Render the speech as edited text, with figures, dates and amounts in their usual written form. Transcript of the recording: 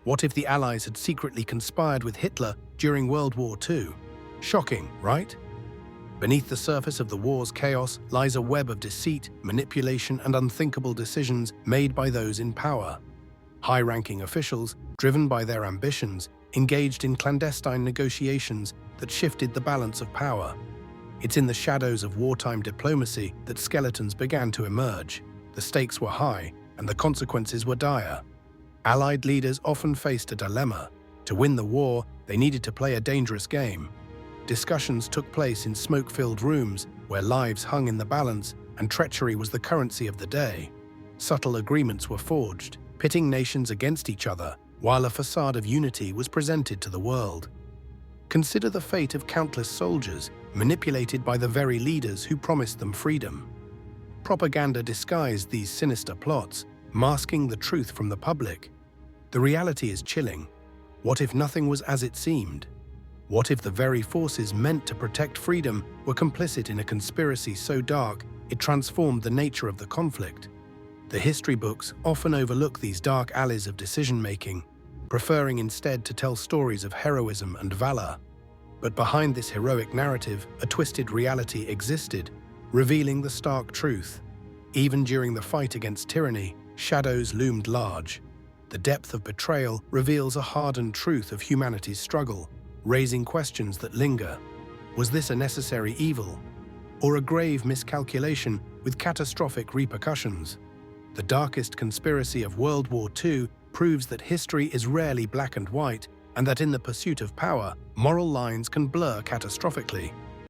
What if the Allies had secretly conspired with Hitler during World War II? Shocking, right? Beneath the surface of the war's chaos lies a web of deceit, manipulation, and unthinkable decisions made by those in power. High-ranking officials, driven by their ambitions, engaged in clandestine negotiations that shifted the balance of power. It's in the shadows of wartime diplomacy that skeletons began to emerge. The stakes were high, and the consequences were dire. Allied leaders often faced a dilemma. To win the war, they needed to play a dangerous game. Discussions took place in smoke-filled rooms where lives hung in the balance and treachery was the currency of the day. Subtle agreements were forged, pitting nations against each other, while a facade of unity was presented to the world. Consider the fate of countless soldiers manipulated by the very leaders who promised them freedom. Propaganda disguised these sinister plots, masking the truth from the public. The reality is chilling. What if nothing was as it seemed? What if the very forces meant to protect freedom were complicit in a conspiracy so dark it transformed the nature of the conflict? The history books often overlook these dark alleys of decision-making, preferring instead to tell stories of heroism and valor. But behind this heroic narrative, a twisted reality existed, revealing the stark truth. Even during the fight against tyranny, shadows loomed large. The depth of betrayal reveals a hardened truth of humanity's struggle, raising questions that linger. Was this a necessary evil, or a grave miscalculation with catastrophic repercussions? The darkest conspiracy of World War II proves that history is rarely black and white, and that in the pursuit of power, moral lines can blur catastrophically.